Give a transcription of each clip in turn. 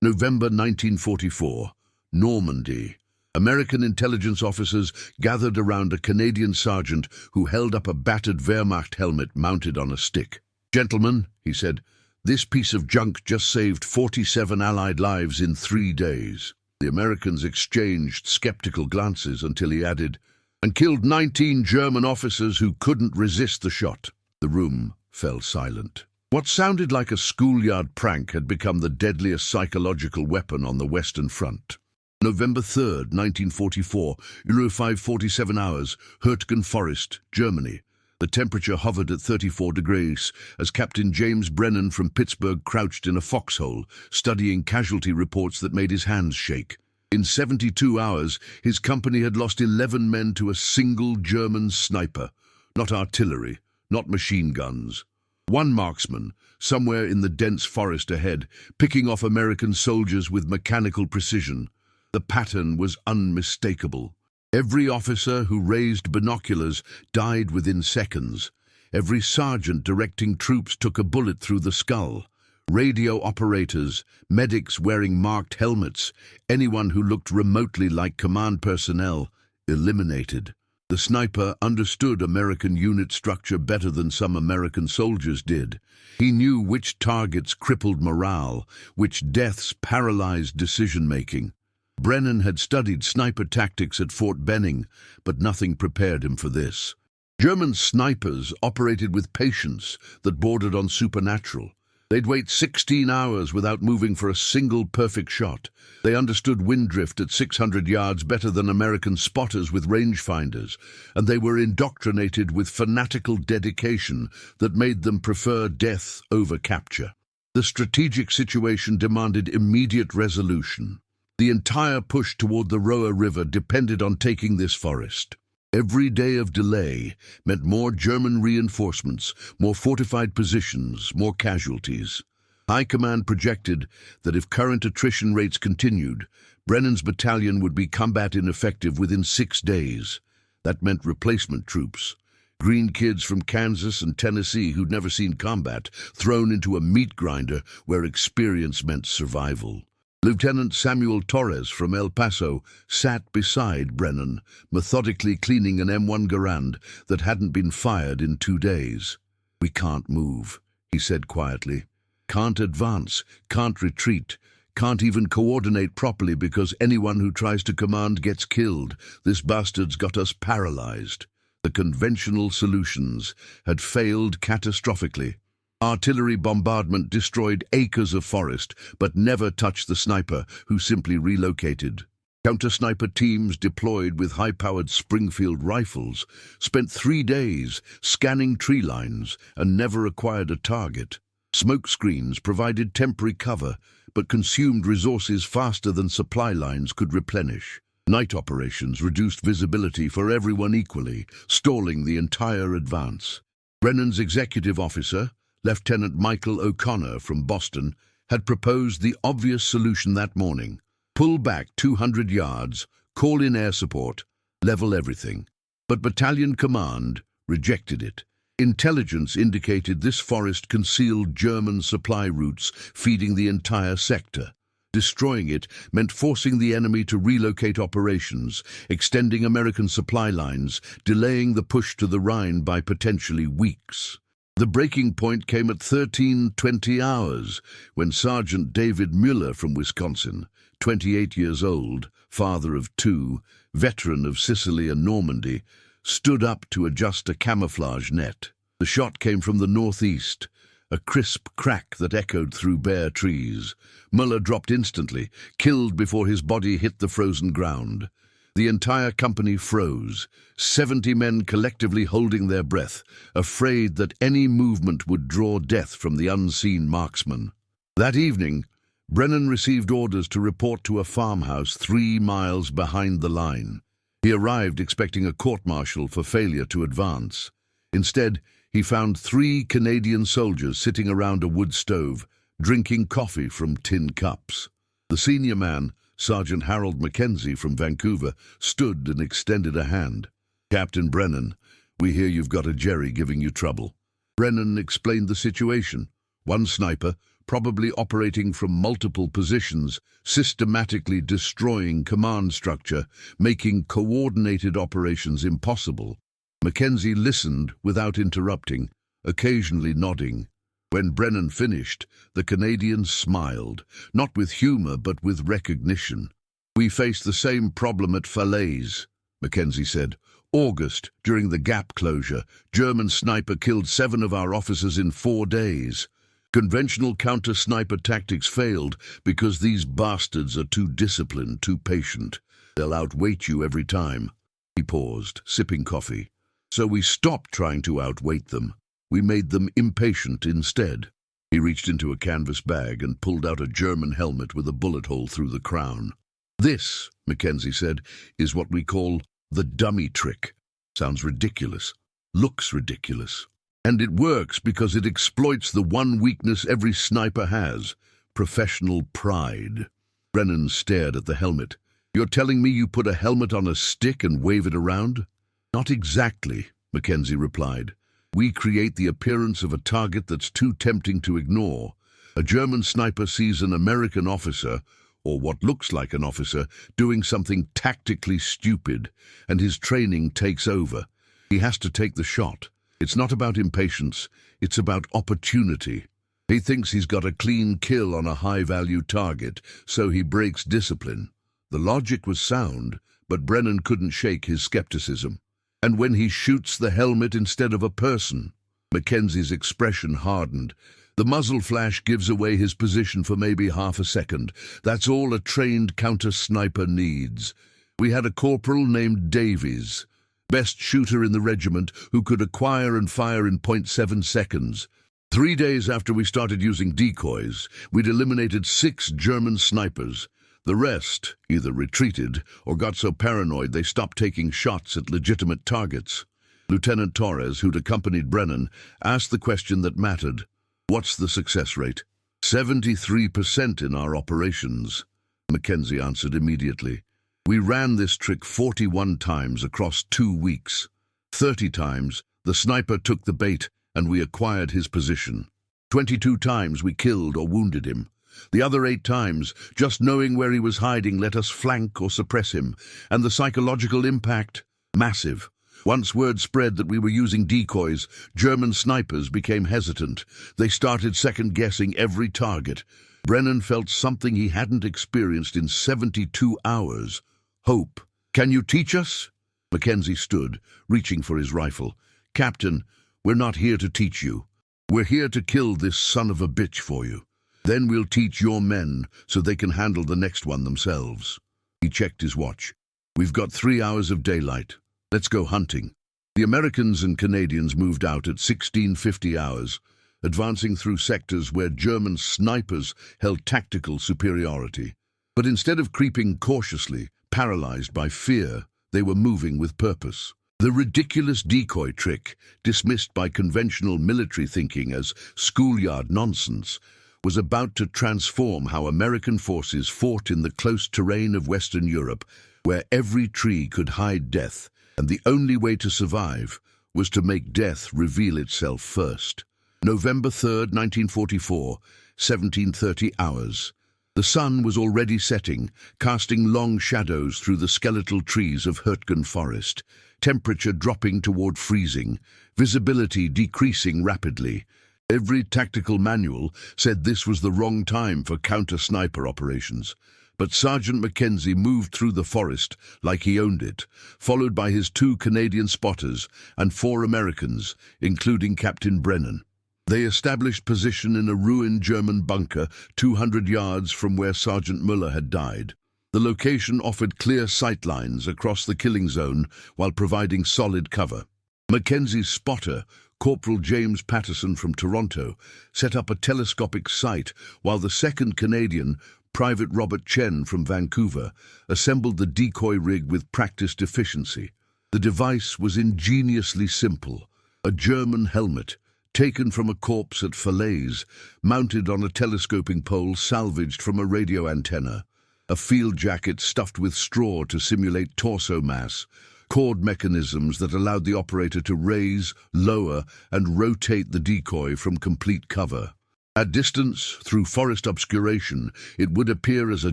November 1944, Normandy. American intelligence officers gathered around a Canadian sergeant who held up a battered Wehrmacht helmet mounted on a stick. "Gentlemen," he said, "this piece of junk just saved 47 Allied lives in 3 days." The Americans exchanged skeptical glances until he added, "and killed 19 German officers who couldn't resist the shot." The room fell silent. What sounded like a schoolyard prank had become the deadliest psychological weapon on the Western Front. November 3rd, 1944, 05:47 hours, Hürtgen Forest, Germany. The temperature hovered at 34 degrees as Captain James Brennan from Pittsburgh crouched in a foxhole, studying casualty reports that made his hands shake. In 72 hours, his company had lost 11 men to a single German sniper. Not artillery, not machine guns. One marksman, somewhere in the dense forest ahead, picking off American soldiers with mechanical precision. The pattern was unmistakable. Every officer who raised binoculars died within seconds. Every sergeant directing troops took a bullet through the skull. Radio operators, medics wearing marked helmets, anyone who looked remotely like command personnel, eliminated. The sniper understood American unit structure better than some American soldiers did. He knew which targets crippled morale, which deaths paralyzed decision-making. Brennan had studied sniper tactics at Fort Benning, but nothing prepared him for this. German snipers operated with patience that bordered on supernatural. They'd wait 16 hours without moving for a single perfect shot. They understood wind drift at 600 yards better than American spotters with rangefinders, and they were indoctrinated with fanatical dedication that made them prefer death over capture. The strategic situation demanded immediate resolution. The entire push toward the Roa River depended on taking this forest. Every day of delay meant more German reinforcements, more fortified positions, more casualties. High Command projected that if current attrition rates continued, Brennan's battalion would be combat ineffective within 6 days. That meant replacement troops. Green kids from Kansas and Tennessee who'd never seen combat, thrown into a meat grinder where experience meant survival. Lieutenant Samuel Torres from El Paso sat beside Brennan, methodically cleaning an M1 Garand that hadn't been fired in 2 days. "We can't move," he said quietly. "Can't advance, can't retreat, can't even coordinate properly because anyone who tries to command gets killed. This bastard's got us paralyzed." The conventional solutions had failed catastrophically. Artillery bombardment destroyed acres of forest, but never touched the sniper, who simply relocated. Counter-sniper teams deployed with high-powered Springfield rifles spent 3 days scanning tree lines and never acquired a target. Smoke screens provided temporary cover, but consumed resources faster than supply lines could replenish. Night operations reduced visibility for everyone equally, stalling the entire advance. Brennan's executive officer, Lieutenant Michael O'Connor from Boston, had proposed the obvious solution that morning. Pull back 200 yards, call in air support, level everything. But Battalion Command rejected it. Intelligence indicated this forest concealed German supply routes feeding the entire sector. Destroying it meant forcing the enemy to relocate operations, extending American supply lines, delaying the push to the Rhine by potentially weeks. The breaking point came at 13:20 hours, when Sergeant David Mueller from Wisconsin, 28 years old, father of 2, veteran of Sicily and Normandy, stood up to adjust a camouflage net. The shot came from the northeast, a crisp crack that echoed through bare trees. Mueller dropped instantly, killed before his body hit the frozen ground. The entire company froze, 70 men collectively holding their breath, afraid that any movement would draw death from the unseen marksman. That evening, Brennan received orders to report to a farmhouse 3 miles behind the line. He arrived expecting a court-martial for failure to advance. Instead, he found 3 Canadian soldiers sitting around a wood stove, drinking coffee from tin cups. The senior man, Sergeant Harold Mackenzie from Vancouver, stood and extended a hand. "Captain Brennan, we hear you've got a Jerry giving you trouble." Brennan explained the situation. "One sniper, probably operating from multiple positions, systematically destroying command structure, making coordinated operations impossible. Mackenzie listened without interrupting, occasionally nodding. When Brennan finished, the Canadian smiled, not with humor but with recognition. "We faced the same problem at Falaise," Mackenzie said. "August, during the Gap closure, German sniper killed 7 of our officers in 4 days. Conventional counter-sniper tactics failed because these bastards are too disciplined, too patient. They'll outweight you every time." He paused, sipping coffee. "So we stopped trying to outweight them. We made them impatient instead." He reached into a canvas bag and pulled out a German helmet with a bullet hole through the crown. "This," Mackenzie said, "is what we call the dummy trick. Sounds ridiculous, looks ridiculous. And it works because it exploits the one weakness every sniper has: professional pride." Brennan stared at the helmet. "You're telling me you put a helmet on a stick and wave it around?" "Not exactly," Mackenzie replied. "We create the appearance of a target that's too tempting to ignore. A German sniper sees an American officer, or what looks like an officer, doing something tactically stupid, and his training takes over. He has to take the shot. It's not about impatience, it's about opportunity. He thinks he's got a clean kill on a high-value target, so he breaks discipline." The logic was sound, but Brennan couldn't shake his skepticism. "And when he shoots the helmet instead of a person?" Mackenzie's expression hardened. "The muzzle flash gives away his position for maybe half a second. That's all a trained counter-sniper needs. We had a corporal named Davies, best shooter in the regiment, who could acquire and fire in 0.7 seconds. 3 days after we started using decoys, we'd eliminated 6 German snipers. The rest either retreated or got so paranoid they stopped taking shots at legitimate targets." Lieutenant Torres, who'd accompanied Brennan, asked the question that mattered. "What's the success rate?" 73% in our operations," Mackenzie answered immediately. "We ran this trick 41 times across 2 weeks. 30 times, the sniper took the bait and we acquired his position. 22 times we killed or wounded him. The other 8 times, just knowing where he was hiding let us flank or suppress him, and the psychological impact? Massive. Once word spread that we were using decoys, German snipers became hesitant. They started second-guessing every target. Brennan felt something he hadn't experienced in 72 hours. Hope. "Can you teach us?" Mackenzie stood, reaching for his rifle. "Captain, we're not here to teach you. We're here to kill this son of a bitch for you. Then we'll teach your men so they can handle the next one themselves." He checked his watch. "We've got 3 hours of daylight. Let's go hunting." The Americans and Canadians moved out at 1650 hours, advancing through sectors where German snipers held tactical superiority. But instead of creeping cautiously, paralyzed by fear, they were moving with purpose. The ridiculous decoy trick, dismissed by conventional military thinking as schoolyard nonsense, was about to transform how American forces fought in the close terrain of Western Europe, where every tree could hide death, and the only way to survive was to make death reveal itself first. November 3rd, 1944, 1730 hours. The sun was already setting, casting long shadows through the skeletal trees of Hürtgen Forest, temperature dropping toward freezing, visibility decreasing rapidly. Every tactical manual said this was the wrong time for counter-sniper operations. But Sergeant Mackenzie moved through the forest like he owned it, followed by his 2 Canadian spotters and 4 Americans, including Captain Brennan. They established position in a ruined German bunker 200 yards from where Sergeant Muller had died. The location offered clear sightlines across the killing zone while providing solid cover. Mackenzie's spotter, Corporal James Patterson from Toronto, set up a telescopic sight, while the 2nd Canadian, Private Robert Chen from Vancouver, assembled the decoy rig with practiced efficiency. The device was ingeniously simple: a German helmet, taken from a corpse at Falaise, mounted on a telescoping pole salvaged from a radio antenna, a field jacket stuffed with straw to simulate torso mass, cord mechanisms that allowed the operator to raise, lower, and rotate the decoy from complete cover. At distance, through forest obscuration, it would appear as a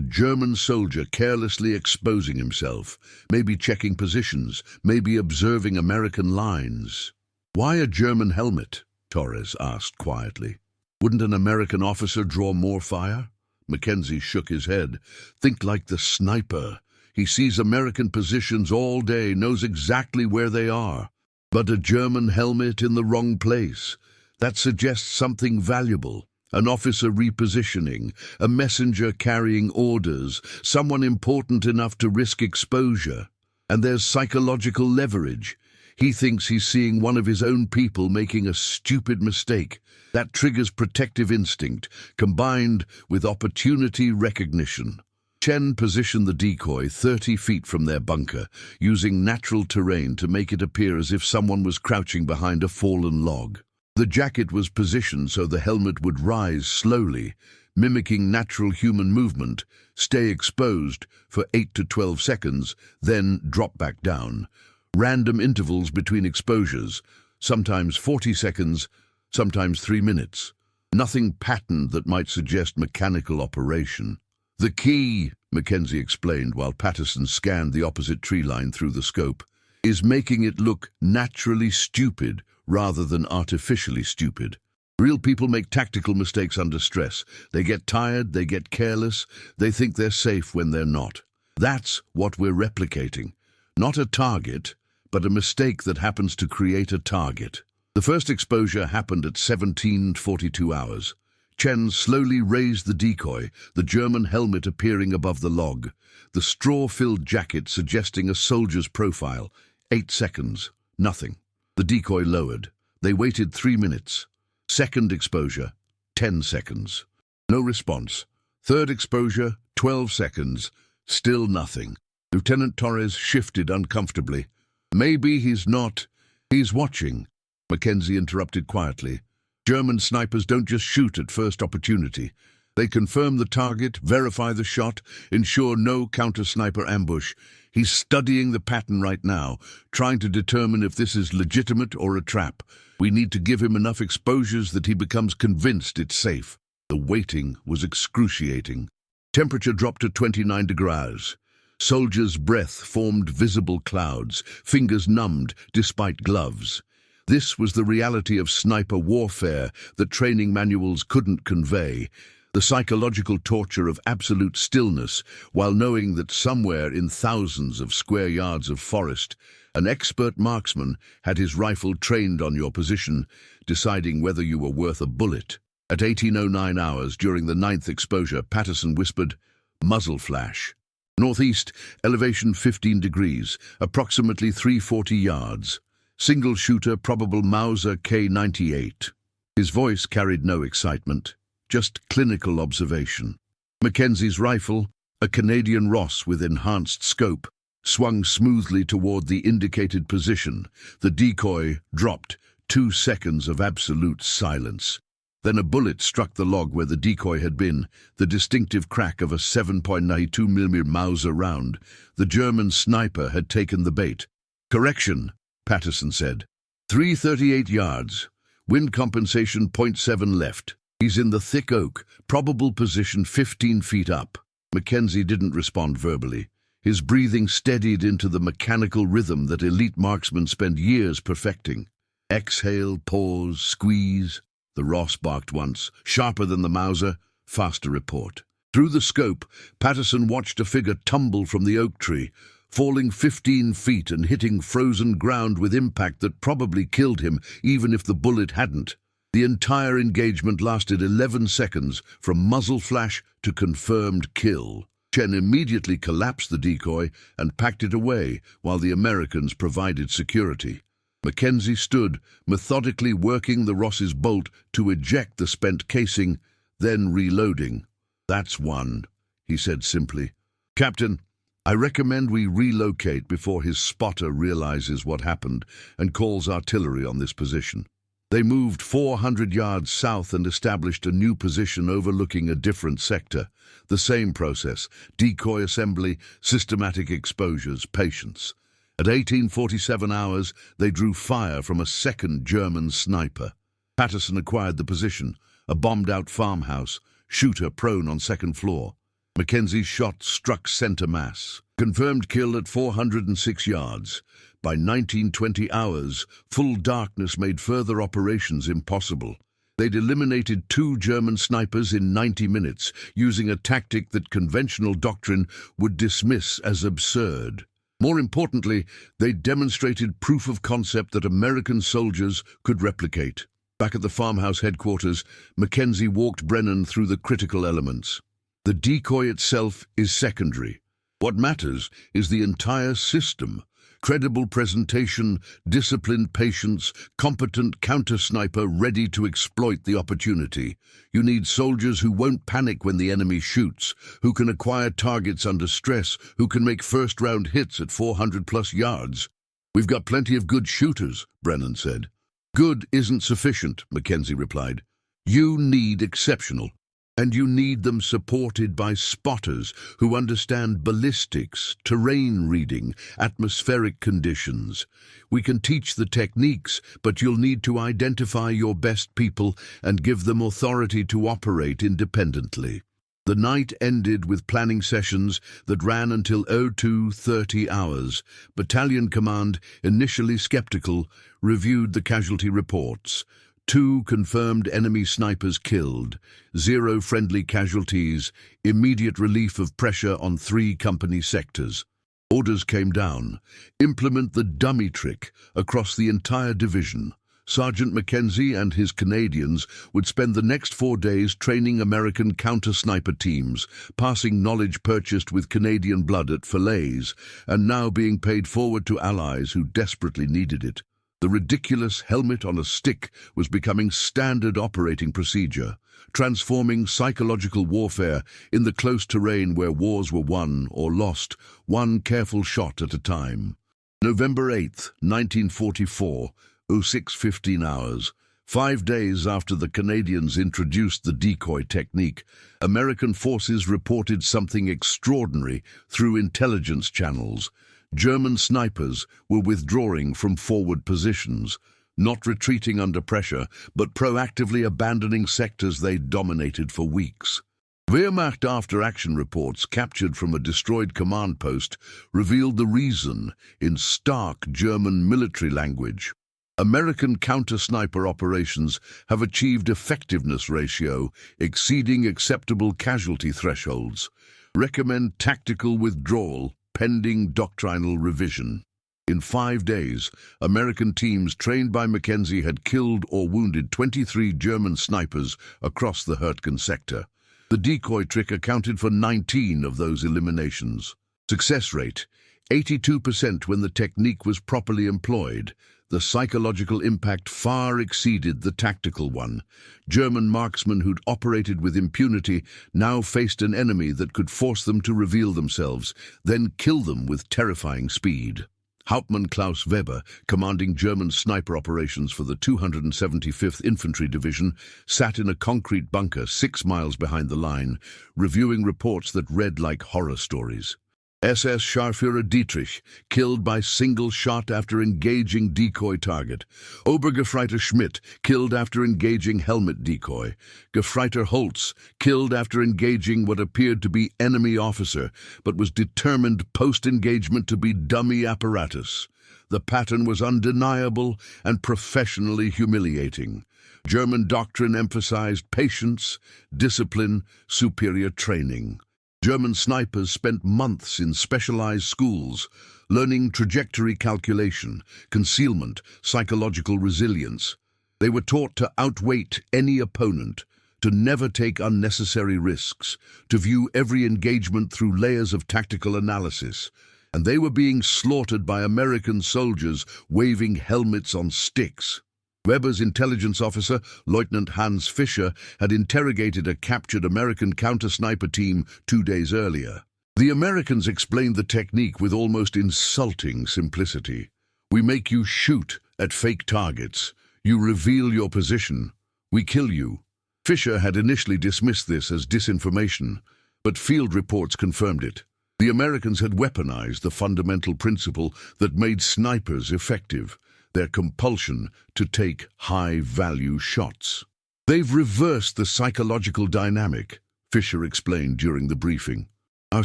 German soldier carelessly exposing himself, maybe checking positions, maybe observing American lines. "Why a German helmet?" Torres asked quietly. "Wouldn't an American officer draw more fire?" Mackenzie shook his head. "Think like the sniper. He sees American positions all day, knows exactly where they are. But a German helmet in the wrong place. That suggests something valuable. An officer repositioning, a messenger carrying orders, someone important enough to risk exposure. And there's psychological leverage. He thinks he's seeing one of his own people making a stupid mistake. That triggers protective instinct, combined with opportunity recognition." Chen positioned the decoy 30 feet from their bunker, using natural terrain to make it appear as if someone was crouching behind a fallen log. The jacket was positioned so the helmet would rise slowly, mimicking natural human movement, stay exposed for 8 to 12 seconds, then drop back down. Random intervals between exposures, sometimes 40 seconds, sometimes 3 minutes. Nothing patterned that might suggest mechanical operation. "The key," Mackenzie explained while Patterson scanned the opposite tree line through the scope, "is making it look naturally stupid rather than artificially stupid. Real people make tactical mistakes under stress. They get tired, they get careless, they think they're safe when they're not. That's what we're replicating. Not a target, but a mistake that happens to create a target." The first exposure happened at 17:42 hours. Chen slowly raised the decoy, the German helmet appearing above the log, the straw-filled jacket suggesting a soldier's profile. 8 seconds. Nothing. The decoy lowered. They waited 3 minutes. Second exposure, 10 seconds. No response. Third exposure, 12 seconds. Still nothing. Lieutenant Torres shifted uncomfortably. "Maybe he's not. He's watching," Mackenzie interrupted quietly. "German snipers don't just shoot at first opportunity. They confirm the target, verify the shot, ensure no counter-sniper ambush. He's studying the pattern right now, trying to determine if this is legitimate or a trap. We need to give him enough exposures that he becomes convinced it's safe." The waiting was excruciating. Temperature dropped to 29 degrees. Soldiers' breath formed visible clouds, fingers numbed despite gloves. This was the reality of sniper warfare that training manuals couldn't convey. The psychological torture of absolute stillness, while knowing that somewhere in thousands of square yards of forest, an expert marksman had his rifle trained on your position, deciding whether you were worth a bullet. At 18:09 hours, during the 9th exposure, Patterson whispered, "Muzzle flash. Northeast, elevation 15 degrees, approximately 340 yards. Single shooter, probable Mauser K98. His voice carried no excitement, just clinical observation. Mackenzie's rifle, a Canadian Ross with enhanced scope, swung smoothly toward the indicated position. The decoy dropped. 2 seconds of absolute silence. Then a bullet struck the log where the decoy had been, the distinctive crack of a 7.92mm Mauser round. The German sniper had taken the bait. "Correction," Patterson said. 338 yards. Wind compensation 0.7 left. He's in the thick oak, probable position 15 feet up. Mackenzie didn't respond verbally. His breathing steadied into the mechanical rhythm that elite marksmen spend years perfecting. Exhale, pause, squeeze. The Ross barked once, sharper than the Mauser, faster report. Through the scope, Patterson watched a figure tumble from the oak tree, falling 15 feet and hitting frozen ground with impact that probably killed him, even if the bullet hadn't. The entire engagement lasted 11 seconds, from muzzle flash to confirmed kill. Chen immediately collapsed the decoy and packed it away while the Americans provided security. Mackenzie stood, methodically working the Ross's bolt to eject the spent casing, then reloading. "That's one," he said simply. "Captain, I recommend we relocate before his spotter realizes what happened and calls artillery on this position." They moved 400 yards south and established a new position overlooking a different sector. The same process: decoy assembly, systematic exposures, patience. At 18:47 hours, they drew fire from a second German sniper. Patterson acquired the position, a bombed-out farmhouse, shooter prone on second floor. Mackenzie's shot struck center mass. Confirmed kill at 406 yards. By 1920 hours, full darkness made further operations impossible. They'd eliminated 2 German snipers in 90 minutes, using a tactic that conventional doctrine would dismiss as absurd. More importantly, they demonstrated proof of concept that American soldiers could replicate. Back at the farmhouse headquarters, Mackenzie walked Brennan through the critical elements. The decoy itself is secondary. What matters is the entire system. Credible presentation, disciplined patience, competent counter-sniper ready to exploit the opportunity. You need soldiers who won't panic when the enemy shoots, who can acquire targets under stress, who can make first-round hits at 400-plus yards. "We've got plenty of good shooters," Brennan said. "Good isn't sufficient," Mackenzie replied. "You need exceptional. And you need them supported by spotters who understand ballistics, terrain reading, atmospheric conditions. We can teach the techniques, but you'll need to identify your best people and give them authority to operate independently." The night ended with planning sessions that ran until 02:30 hours. Battalion Command, initially skeptical, reviewed the casualty reports. 2 confirmed enemy snipers killed, 0 friendly casualties, immediate relief of pressure on 3 company sectors. Orders came down. Implement the dummy trick across the entire division. Sergeant Mackenzie and his Canadians would spend the next 4 days training American counter-sniper teams, passing knowledge purchased with Canadian blood at Falaise, and now being paid forward to allies who desperately needed it. The ridiculous helmet on a stick was becoming standard operating procedure, transforming psychological warfare in the close terrain where wars were won or lost, one careful shot at a time. November 8th, 1944, 06:15 hours. 5 days after the Canadians introduced the decoy technique, American forces reported something extraordinary through intelligence channels. German snipers were withdrawing from forward positions, not retreating under pressure, but proactively abandoning sectors they'd dominated for weeks. Wehrmacht after-action reports captured from a destroyed command post revealed the reason in stark German military language. American counter-sniper operations have achieved effectiveness ratio exceeding acceptable casualty thresholds. Recommend tactical withdrawal pending doctrinal revision. In 5 days, American teams trained by Mackenzie had killed or wounded 23 German snipers across the Hurtgen sector. The decoy trick accounted for 19 of those eliminations. Success rate, 82% when the technique was properly employed. The psychological impact far exceeded the tactical one. German marksmen who'd operated with impunity now faced an enemy that could force them to reveal themselves, then kill them with terrifying speed. Hauptmann Klaus Weber, commanding German sniper operations for the 275th Infantry Division, sat in a concrete bunker 6 miles behind the line, reviewing reports that read like horror stories. SS Scharführer Dietrich, killed by single shot after engaging decoy target. Obergefreiter Schmidt, killed after engaging helmet decoy. Gefreiter Holtz, killed after engaging what appeared to be enemy officer, but was determined post-engagement to be dummy apparatus. The pattern was undeniable and professionally humiliating. German doctrine emphasized patience, discipline, superior training. German snipers spent months in specialized schools, learning trajectory calculation, concealment, psychological resilience. They were taught to outweight any opponent, to never take unnecessary risks, to view every engagement through layers of tactical analysis. And they were being slaughtered by American soldiers waving helmets on sticks. Weber's intelligence officer, Lieutenant Hans Fischer, had interrogated a captured American counter-sniper team 2 days earlier. The Americans explained the technique with almost insulting simplicity. "We make you shoot at fake targets. You reveal your position. We kill you." Fischer had initially dismissed this as disinformation, but field reports confirmed it. The Americans had weaponized the fundamental principle that made snipers effective: their compulsion to take high-value shots. They've reversed the psychological dynamic, Fisher explained during the briefing. Our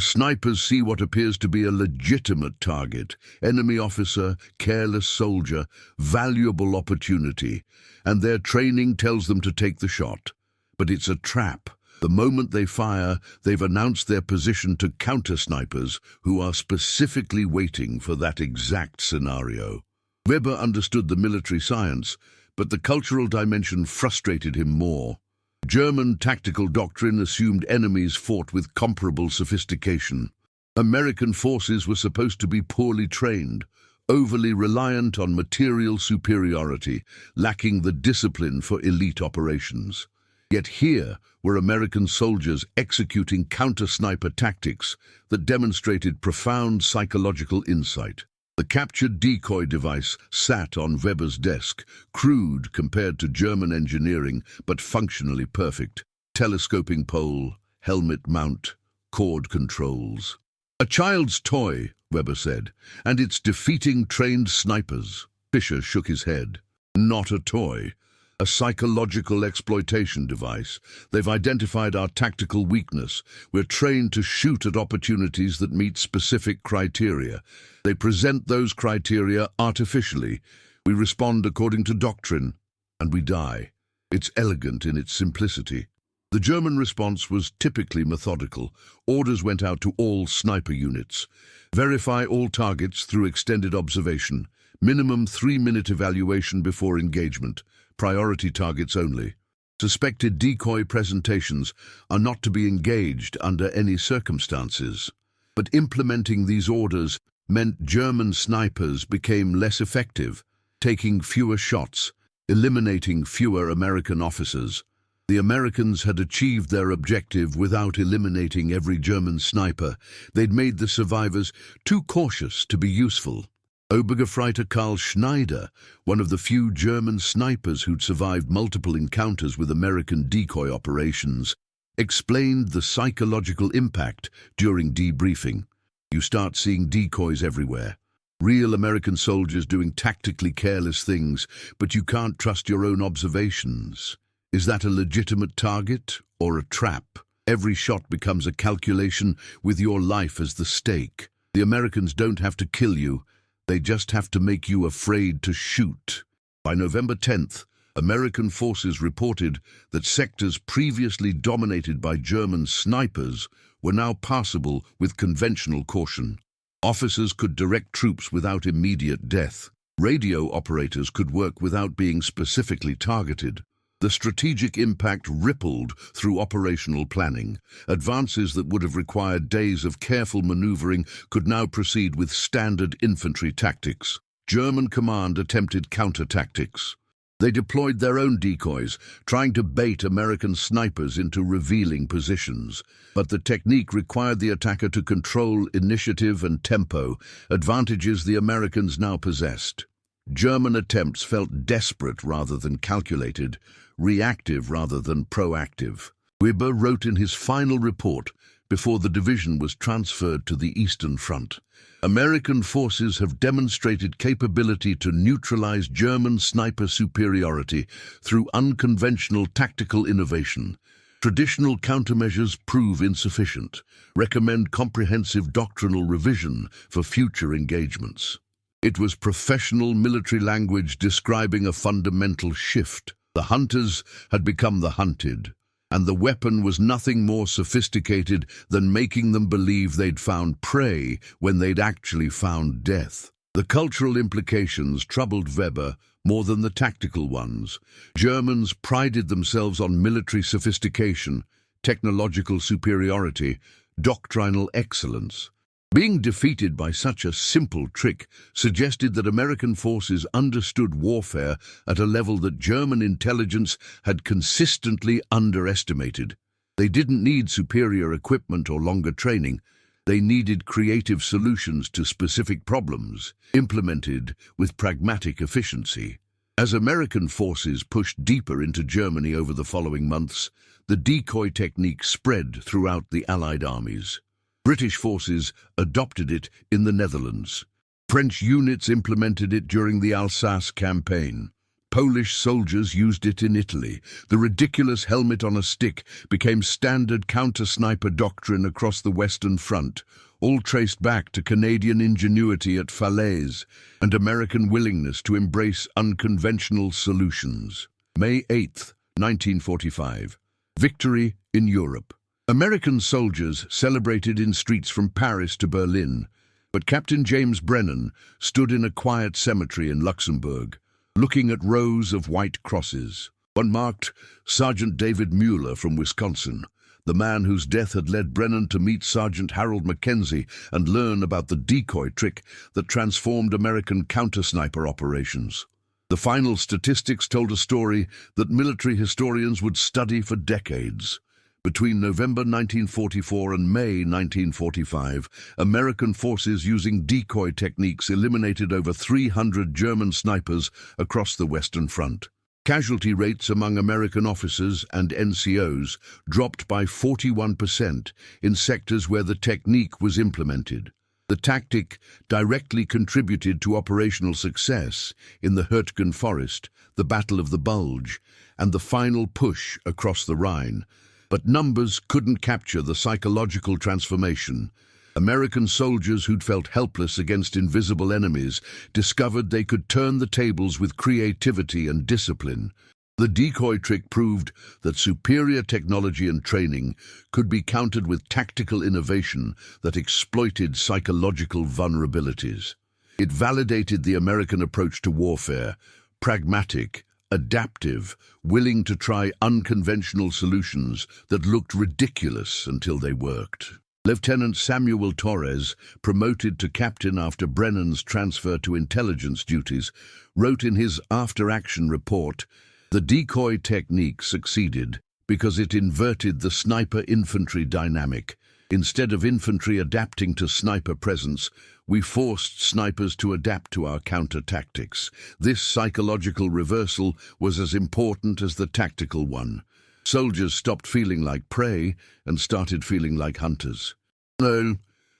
snipers see what appears to be a legitimate target, enemy officer, careless soldier, valuable opportunity, and their training tells them to take the shot. But it's a trap. The moment they fire, they've announced their position to counter-snipers who are specifically waiting for that exact scenario. Weber understood the military science, but the cultural dimension frustrated him more. German tactical doctrine assumed enemies fought with comparable sophistication. American forces were supposed to be poorly trained, overly reliant on material superiority, lacking the discipline for elite operations. Yet here were American soldiers executing counter-sniper tactics that demonstrated profound psychological insight. The captured decoy device sat on Weber's desk, crude compared to German engineering, but functionally perfect. Telescoping pole, helmet mount, cord controls. A child's toy, Weber said, and it's defeating trained snipers. Fisher shook his head. Not a toy. A psychological exploitation device. They've identified our tactical weakness. We're trained to shoot at opportunities that meet specific criteria. They present those criteria artificially. We respond according to doctrine, and we die. It's elegant in its simplicity. The German response was typically methodical. Orders went out to all sniper units. Verify all targets through extended observation. Minimum 3-minute evaluation before engagement. Priority targets only. Suspected decoy presentations are not to be engaged under any circumstances. But implementing these orders meant German snipers became less effective, taking fewer shots, eliminating fewer American officers. The Americans had achieved their objective without eliminating every German sniper. They'd made the survivors too cautious to be useful. Obergefreiter Karl Schneider, one of the few German snipers who'd survived multiple encounters with American decoy operations, explained the psychological impact during debriefing. You start seeing decoys everywhere. Real American soldiers doing tactically careless things, but you can't trust your own observations. Is that a legitimate target or a trap? Every shot becomes a calculation with your life as the stake. The Americans don't have to kill you. They just have to make you afraid to shoot. By November 10th, American forces reported that sectors previously dominated by German snipers were now passable with conventional caution. Officers could direct troops without immediate death. Radio operators could work without being specifically targeted. The strategic impact rippled through operational planning. Advances that would have required days of careful maneuvering could now proceed with standard infantry tactics. German command attempted counter-tactics. They deployed their own decoys, trying to bait American snipers into revealing positions. But the technique required the attacker to control initiative and tempo, advantages the Americans now possessed. German attempts felt desperate rather than calculated, reactive rather than proactive. Weber wrote in his final report before the division was transferred to the Eastern Front. American forces have demonstrated capability to neutralize German sniper superiority through unconventional tactical innovation. Traditional countermeasures prove insufficient. Recommend comprehensive doctrinal revision for future engagements. It was professional military language describing a fundamental shift. The hunters had become the hunted, and the weapon was nothing more sophisticated than making them believe they'd found prey when they'd actually found death. The cultural implications troubled Weber more than the tactical ones. Germans prided themselves on military sophistication, technological superiority, doctrinal excellence. Being defeated by such a simple trick suggested that American forces understood warfare at a level that German intelligence had consistently underestimated. They didn't need superior equipment or longer training. They needed creative solutions to specific problems, implemented with pragmatic efficiency. As American forces pushed deeper into Germany over the following months, the decoy technique spread throughout the Allied armies. British forces adopted it in the Netherlands. French units implemented it during the Alsace campaign. Polish soldiers used it in Italy. The ridiculous helmet on a stick became standard counter-sniper doctrine across the Western Front, all traced back to Canadian ingenuity at Falaise and American willingness to embrace unconventional solutions. May 8, 1945. Victory in Europe. American soldiers celebrated in streets from Paris to Berlin, but Captain James Brennan stood in a quiet cemetery in Luxembourg, looking at rows of white crosses. One marked Sergeant David Mueller from Wisconsin, the man whose death had led Brennan to meet Sergeant Harold Mackenzie and learn about the decoy trick that transformed American counter-sniper operations. The final statistics told a story that military historians would study for decades. Between November 1944 and May 1945, American forces using decoy techniques eliminated over 300 German snipers across the Western Front. Casualty rates among American officers and NCOs dropped by 41% in sectors where the technique was implemented. The tactic directly contributed to operational success in the Hürtgen Forest, the Battle of the Bulge, and the final push across the Rhine. But numbers couldn't capture the psychological transformation. American soldiers who'd felt helpless against invisible enemies discovered they could turn the tables with creativity and discipline. The decoy trick proved that superior technology and training could be countered with tactical innovation that exploited psychological vulnerabilities. It validated the American approach to warfare: pragmatic, adaptive, willing to try unconventional solutions that looked ridiculous until they worked. Lieutenant Samuel Torres, promoted to captain after Brennan's transfer to intelligence duties, wrote in his after-action report, "The decoy technique succeeded because it inverted the sniper-infantry dynamic. Instead of infantry adapting to sniper presence, we forced snipers to adapt to our counter-tactics. This psychological reversal was as important as the tactical one. Soldiers stopped feeling like prey and started feeling like hunters." No,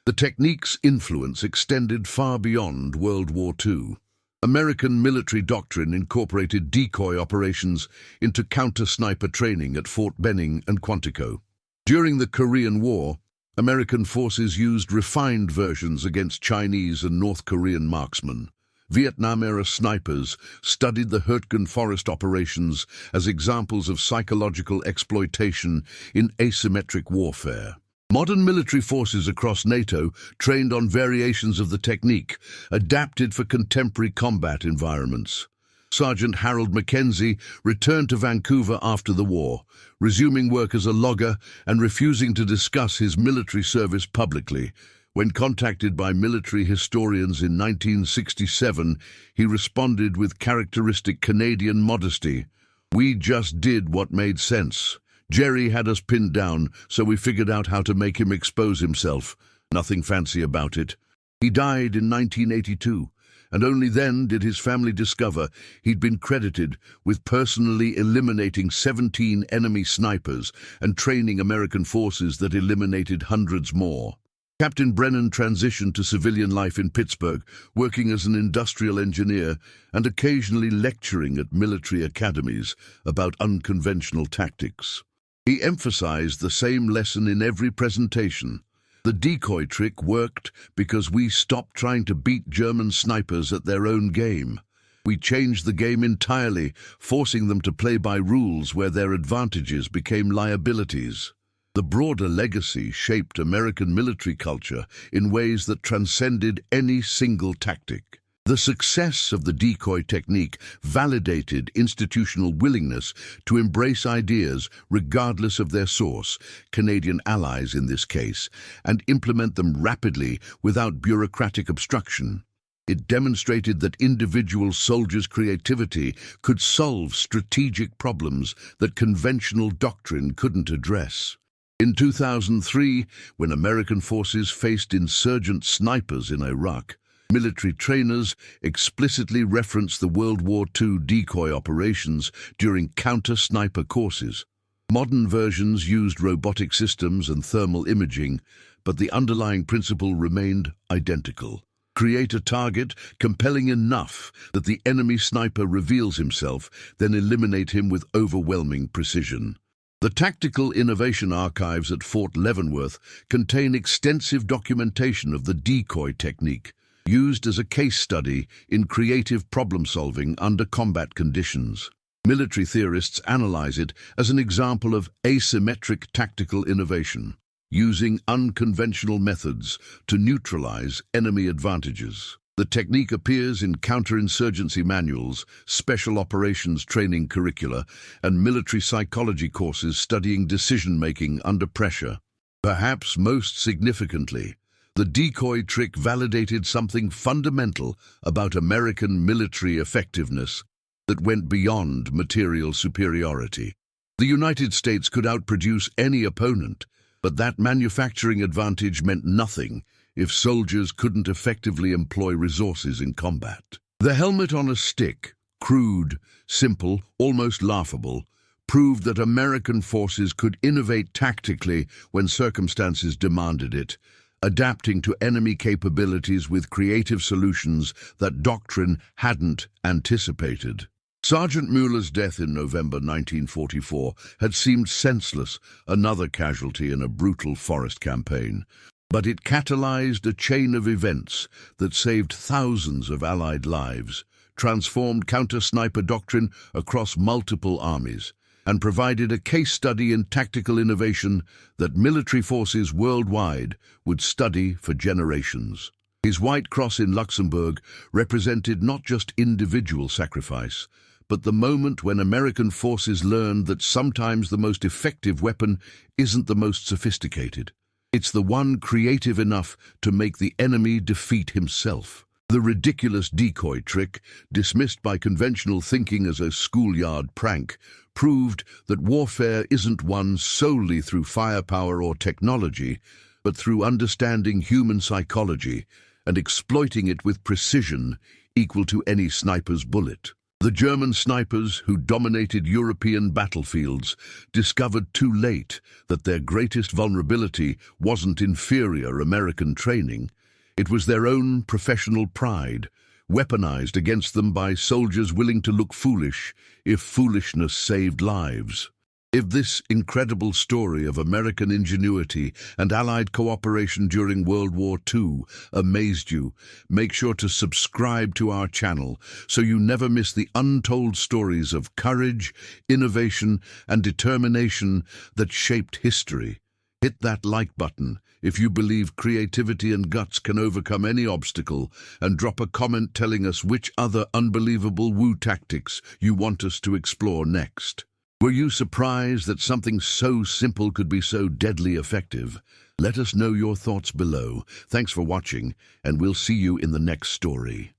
the technique's influence extended far beyond World War II. American military doctrine incorporated decoy operations into counter-sniper training at Fort Benning and Quantico. During the Korean War, American forces used refined versions against Chinese and North Korean marksmen. Vietnam-era snipers studied the Hürtgen Forest operations as examples of psychological exploitation in asymmetric warfare. Modern military forces across NATO trained on variations of the technique, adapted for contemporary combat environments. Sergeant Harold Mackenzie returned to Vancouver after the war, resuming work as a logger and refusing to discuss his military service publicly. When contacted by military historians in 1967, he responded with characteristic Canadian modesty. "We just did what made sense. Jerry had us pinned down, so we figured out how to make him expose himself. Nothing fancy about it." He died in 1982, and only then did his family discover he'd been credited with personally eliminating 17 enemy snipers and training American forces that eliminated hundreds more. Captain Brennan transitioned to civilian life in Pittsburgh, working as an industrial engineer and occasionally lecturing at military academies about unconventional tactics. He emphasized the same lesson in every presentation. The decoy trick worked because we stopped trying to beat German snipers at their own game. We changed the game entirely, forcing them to play by rules where their advantages became liabilities. The broader legacy shaped American military culture in ways that transcended any single tactic. The success of the decoy technique validated institutional willingness to embrace ideas regardless of their source, Canadian allies in this case, and implement them rapidly without bureaucratic obstruction. It demonstrated that individual soldiers' creativity could solve strategic problems that conventional doctrine couldn't address. In 2003, when American forces faced insurgent snipers in Iraq, military trainers explicitly referenced the World War II decoy operations during counter-sniper courses. Modern versions used robotic systems and thermal imaging, but the underlying principle remained identical. Create a target compelling enough that the enemy sniper reveals himself, then eliminate him with overwhelming precision. The Tactical Innovation Archives at Fort Leavenworth contain extensive documentation of the decoy technique, used as a case study in creative problem-solving under combat conditions. Military theorists analyze it as an example of asymmetric tactical innovation, using unconventional methods to neutralize enemy advantages. The technique appears in counterinsurgency manuals, special operations training curricula, and military psychology courses studying decision-making under pressure. Perhaps most significantly, the decoy trick validated something fundamental about American military effectiveness that went beyond material superiority. The United States could outproduce any opponent, but that manufacturing advantage meant nothing if soldiers couldn't effectively employ resources in combat. The helmet on a stick, crude, simple, almost laughable, proved that American forces could innovate tactically when circumstances demanded it, adapting to enemy capabilities with creative solutions that doctrine hadn't anticipated. Sergeant Mueller's death in November 1944 had seemed senseless, another casualty in a brutal forest campaign. But it catalyzed a chain of events that saved thousands of Allied lives, transformed counter-sniper doctrine across multiple armies, and provided a case study in tactical innovation that military forces worldwide would study for generations. His White Cross in Luxembourg represented not just individual sacrifice, but the moment when American forces learned that sometimes the most effective weapon isn't the most sophisticated. It's the one creative enough to make the enemy defeat himself. The ridiculous decoy trick, dismissed by conventional thinking as a schoolyard prank, proved that warfare isn't won solely through firepower or technology, but through understanding human psychology and exploiting it with precision equal to any sniper's bullet. The German snipers who dominated European battlefields discovered too late that their greatest vulnerability wasn't inferior American training. It was their own professional pride, weaponized against them by soldiers willing to look foolish if foolishness saved lives. If this incredible story of American ingenuity and Allied cooperation during World War II amazed you, make sure to subscribe to our channel so you never miss the untold stories of courage, innovation, and determination that shaped history. Hit that like button if you believe creativity and guts can overcome any obstacle, and drop a comment telling us which other unbelievable woo tactics you want us to explore next. Were you surprised that something so simple could be so deadly effective? Let us know your thoughts below. Thanks for watching, and we'll see you in the next story.